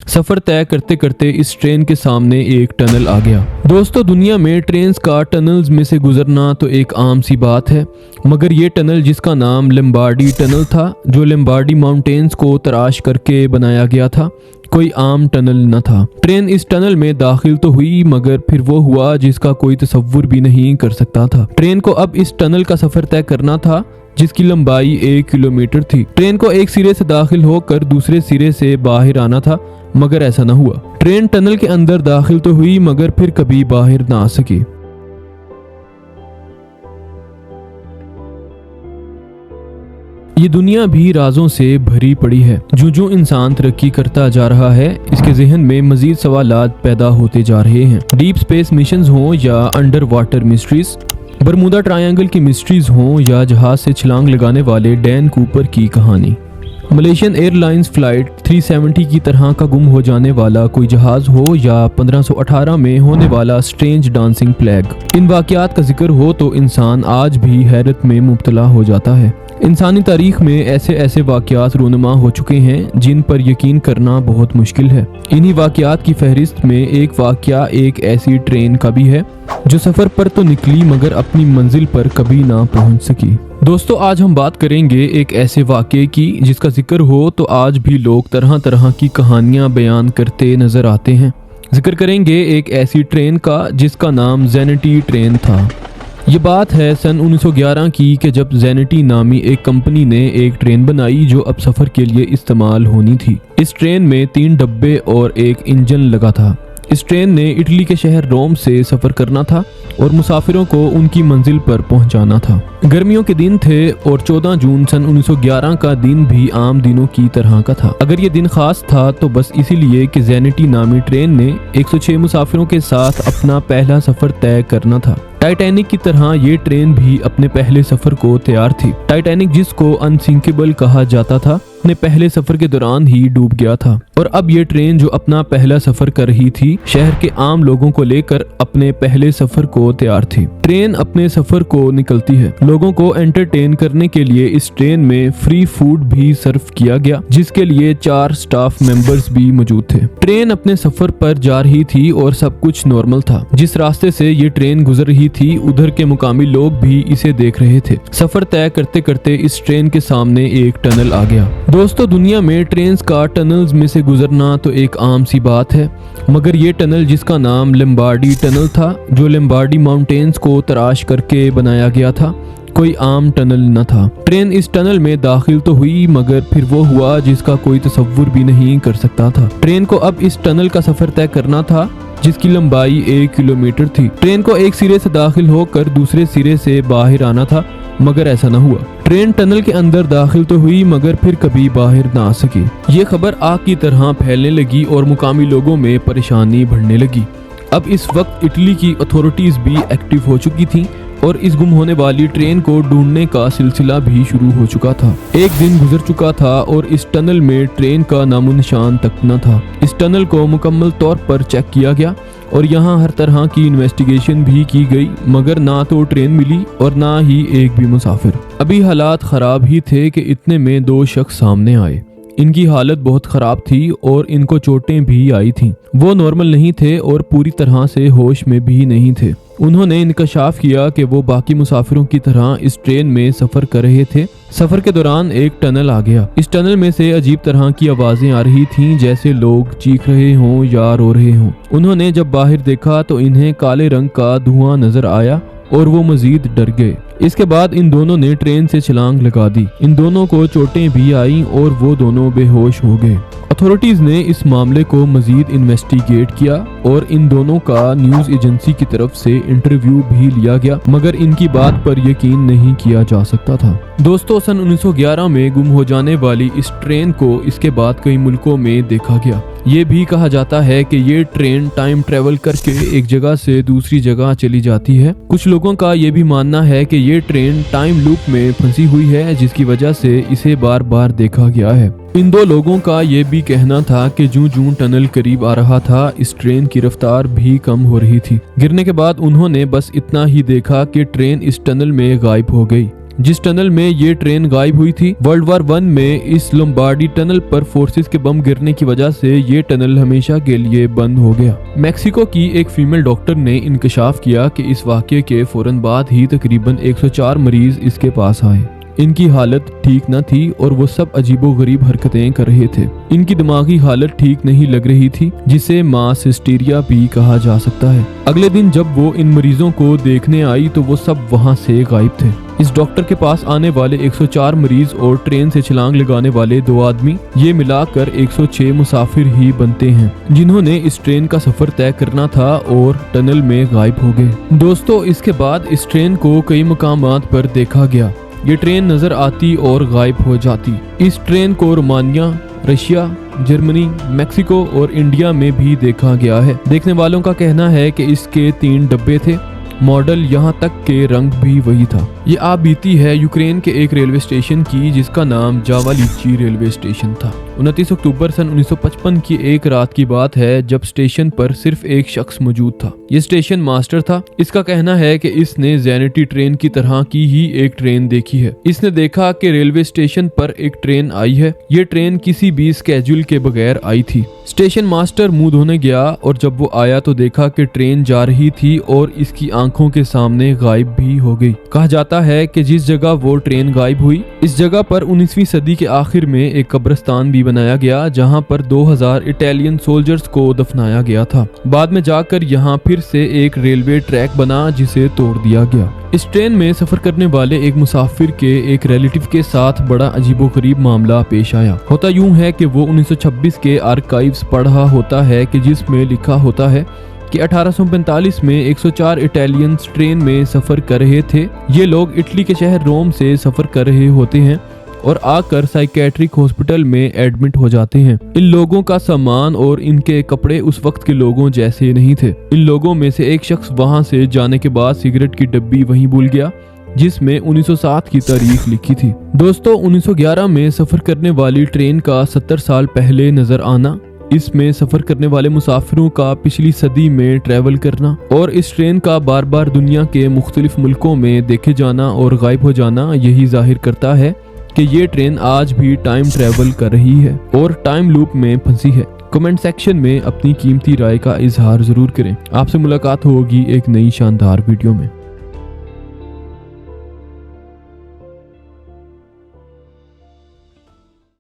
सफर तय करते करते इस ट्रेन के सामने एक टनल आ गया। दोस्तों, दुनिया में ट्रेन्स का टनल्स में से गुजरना तो एक आम सी बात है, मगर ये टनल जिसका नाम लंबार्डी टनल था, जो लंबार्डी माउंटेन्स को तराश करके बनाया गया था, कोई आम टनल न था। ट्रेन इस टनल में दाखिल तो हुई, मगर फिर वो हुआ जिसका कोई तसव्वुर भी नहीं कर सकता था। ट्रेन को अब इस टनल का सफर तय करना था जिसकी लंबाई 1 किलोमीटर थी। ट्रेन को एक सिरे से दाखिल होकर दूसरे सिरे से बाहर आना था, मगर ऐसा न हुआ। ट्रेन टनल के अंदर दाखिल तो हुई, मगर फिर कभी बाहर ना आ सकी। ये दुनिया भी राजों से भरी पड़ी है। जो इंसान तरक्की करता जा रहा है, इसके जहन में मजीद सवालात पैदा होते जा रहे हैं। डीप स्पेस मिशंस हों या अंडर वाटर मिस्ट्रीज, बरमुदा ट्रायंगल की मिस्ट्रीज हों या जहाज से छलांग लगाने वाले डैन कूपर की कहानी, मलेशियन एयरलाइंस फ्लाइट 370 की तरह का गुम हो जाने वाला कोई जहाज हो, या 1518 में होने वाला स्ट्रेंज डांसिंग प्लेग, इन वाकयात का जिक्र हो तो इंसान आज भी हैरत में मुब्तला हो जाता है। इंसानी तारीख में ऐसे ऐसे वाकयात रूनुमा हो चुके हैं जिन पर यकीन करना बहुत मुश्किल है। इन्हीं वाकयात की फहरिस्त में एक वाकया एक ऐसी ट्रेन का भी है जो सफर पर तो निकली, मगर अपनी मंजिल पर कभी ना पहुंच सकी। दोस्तों, आज हम बात करेंगे एक ऐसे वाकये की जिसका जिक्र हो तो आज भी लोग तरह तरह की कहानियां बयान करते नजर आते हैं। जिक्र करेंगे एक ऐसी ट्रेन का जिसका नाम ज़ेनिटी ट्रेन था। ये बात है सन 1911 की कि जब ज़ेनिटी नामी एक कंपनी ने एक ट्रेन बनाई जो अब सफ़र के लिए इस्तेमाल होनी थी। इस ट्रेन में 3 डब्बे और एक इंजन लगा था। इस ट्रेन ने इटली के शहर रोम से सफ़र करना था और मुसाफिरों को उनकी मंजिल पर पहुंचाना था। गर्मियों के दिन थे और 14 जून सन 1911 का दिन भी आम दिनों की तरह का था। अगर ये दिन खास था तो बस इसीलिए कि ज़ेनिटी नामी ट्रेन ने 106 मुसाफिरों के साथ अपना पहला सफ़र तय करना था। टाइटैनिक की तरह ये ट्रेन भी अपने पहले सफर को तैयार थी। टाइटैनिक, जिसको अनसिंकेबल कहा जाता था, अपने पहले सफर के दौरान ही डूब गया था। और अब ये ट्रेन जो अपना पहला सफर कर रही थी, शहर के आम लोगों को लेकर अपने पहले सफर को तैयार थी। ट्रेन अपने सफर को निकलती है। लोगों को एंटरटेन करने के लिए इस ट्रेन में फ्री फूड भी सर्व किया गया, जिसके लिए 4 स्टाफ मेंबर्स भी मौजूद थे। ट्रेन अपने सफर पर जा रही थी और सब कुछ नॉर्मल था। जिस रास्ते से ये ट्रेन गुजर रही थी, उधर के मुकामी लोग भी इसे देख रहे थे। सफर तय करते करते इस ट्रेन के सामने एक टनल आ गया। दोस्तों, दुनिया में ट्रेन्स का टनल्स में से गुजरना तो एक आम सी बात है, मगर ये टनल जिसका नाम लंबार्डी टनल था, जो लंबार्डी माउंटेन्स को तराश करके बनाया गया था, कोई आम टनल न था। ट्रेन इस टनल में दाखिल तो हुई, मगर फिर वो हुआ जिसका कोई तसव्वुर भी नहीं कर सकता था। ट्रेन को अब इस टनल का सफर तय करना था जिसकी लंबाई 1 किलोमीटर थी। ट्रेन को एक सिरे से दाखिल होकर दूसरे सिरे से बाहर आना था, मगर ऐसा न हुआ। ट्रेन टनल के अंदर दाखिल तो हुई, मगर फिर कभी बाहर ना आ सकी। ये खबर आग की तरह फैलने लगी और मुकामी लोगों में परेशानी बढ़ने लगी। अब इस वक्त इटली की अथॉरिटीज भी एक्टिव हो चुकी थी और इस गुम होने वाली ट्रेन को ढूंढने का सिलसिला भी शुरू हो चुका था। एक दिन गुजर चुका था और इस टनल में ट्रेन का नामो निशान तक न था। इस टनल को मुकम्मल तौर पर चेक किया गया और यहाँ हर तरह की इन्वेस्टिगेशन भी की गई, मगर ना तो ट्रेन मिली और ना ही एक भी मुसाफिर। अभी हालात खराब ही थे कि इतने में 2 शख्स सामने आए। इनकी हालत बहुत ख़राब थी और इनको चोटें भी आई थीं। वो नॉर्मल नहीं थे और पूरी तरह से होश में भी नहीं थे। उन्होंने इंकशाफ किया कि वो बाकी मुसाफिरों की तरह इस ट्रेन में सफ़र कर रहे थे। सफ़र के दौरान एक टनल आ गया। इस टनल में से अजीब तरह की आवाज़ें आ रही थीं, जैसे लोग चीख रहे हों या रो रहे हों। उन्होंने जब बाहर देखा तो इन्हें काले रंग का धुआं नज़र आया और वो मजीद डर गए। इसके बाद इन दोनों ने ट्रेन से छलांग लगा दी। इन दोनों को चोटें भी आईं और वो दोनों बेहोश हो गए। अथॉरिटीज ने इस मामले को मजीद इन्वेस्टिगेट किया और इन दोनों का न्यूज़ एजेंसी की तरफ से इंटरव्यू भी लिया गया, मगर इनकी बात पर यकीन नहीं किया जा सकता था। दोस्तों, सन 1911 में गुम हो जाने वाली इस ट्रेन को इसके बाद कई मुल्कों में देखा गया। ये भी कहा जाता है कि ये ट्रेन टाइम ट्रेवल करके एक जगह से दूसरी जगह चली जाती है। कुछ लोगों का ये भी मानना है कि ये ट्रेन टाइम लूप में फंसी हुई है, जिसकी वजह से इसे बार बार देखा गया है। इन 2 लोगों का ये भी कहना था कि जूं टनल करीब आ रहा था, इस ट्रेन की रफ्तार भी कम हो रही थी। गिरने के बाद उन्होंने बस इतना ही देखा कि ट्रेन इस टनल में गायब हो गई। जिस टनल में ये ट्रेन गायब हुई थी। वर्ल्ड वार 1 में इस लोम्बार्डी टनल पर फोर्सेस के बम गिरने की वजह से ये टनल हमेशा के लिए बंद हो गया। मैक्सिको की एक फीमेल डॉक्टर ने इंकशाफ किया कि इस वाकये के फौरन बाद ही तकरीबन 104 मरीज इसके पास आए। इनकी हालत ठीक न थी और वो सब अजीबोगरीब हरकतें कर रहे थे। इनकी दिमागी हालत ठीक नहीं लग रही थी, जिसे मास हिस्टीरिया भी कहा जा सकता है। अगले दिन जब वो इन मरीजों को देखने आई तो वो सब वहाँ से गायब थे। इस डॉक्टर के पास आने वाले 104 मरीज और ट्रेन से छलांग लगाने वाले 2 आदमी, ये मिलाकर 106 मुसाफिर ही बनते हैं जिन्होंने इस ट्रेन का सफर तय करना था और टनल में गायब हो गए। दोस्तों, इसके बाद इस ट्रेन को कई मकामात पर देखा गया। ये ट्रेन नजर आती और गायब हो जाती। इस ट्रेन को रोमानिया, रशिया, जर्मनी, मेक्सिको और इंडिया में भी देखा गया है। देखने वालों का कहना है कि इसके 3 डब्बे थे, मॉडल यहाँ तक के रंग भी वही था। ये आप बीती है यूक्रेन के एक रेलवे स्टेशन की जिसका नाम जावालीची रेलवे स्टेशन था। 29 अक्टूबर सन 1955 की एक रात की बात है जब स्टेशन पर सिर्फ एक शख्स मौजूद था। ये स्टेशन मास्टर था। इसका कहना है कि इसने ज़ेनिटी ट्रेन की तरह की ही एक ट्रेन देखी है। इसने देखा कि रेलवे स्टेशन पर एक ट्रेन आई है। ये ट्रेन किसी भी स्केड्यूल के बगैर आई थी। स्टेशन मास्टर मुंह धोने गया और जब वो आया तो देखा कि ट्रेन जा रही थी और इसकी आंखों के सामने गायब भी हो गई। कहा जाता है कि जिस जगह वो ट्रेन गायब हुई, इस जगह पर 19वीं सदी के आखिर में एक कब्रिस्तान भी बनाया गया जहां पर 2000 इटालियन सोल्जर्स को दफनाया गया था। बाद में जाकर यहां फिर से एक रेलवे ट्रैक बना जिसे तोड़ दिया गया। इस ट्रेन में सफर करने वाले एक मुसाफिर के एक रिलेटिव के साथ बड़ा अजीबोगरीब मामला पेश आया। होता यूं है कि वो 1926 के आर्काइव्स पढ़ रहा होता है कि जिसमें लिखा होता है कि 1845 में 104 इटालियंस ट्रेन में सफर कर रहे थे। ये लोग इटली के शहर रोम से सफर कर रहे होते हैं और आकर साइकेट्रिक हॉस्पिटल में एडमिट हो जाते हैं। इन लोगों का सामान और इनके कपड़े उस वक्त के लोगों जैसे नहीं थे। इन लोगों में से एक शख्स वहां से जाने के बाद सिगरेट की डब्बी वहीं भूल गया जिसमें 1907 की तारीख लिखी थी। दोस्तों, 1911 में सफर करने वाली ट्रेन का 70 साल पहले नजर आना, इसमें सफर करने वाले मुसाफिरों का पिछली सदी में ट्रैवल करना और इस ट्रेन का बार बार दुनिया के मुख्तलिफ मुल्कों में देखे जाना और गायब हो जाना यही जाहिर करता है कि ये ट्रेन आज भी टाइम ट्रैवल कर रही है और टाइम लूप में फंसी है। कमेंट सेक्शन में अपनी कीमती राय का इजहार जरूर करें। आपसे मुलाकात होगी एक नई शानदार वीडियो में।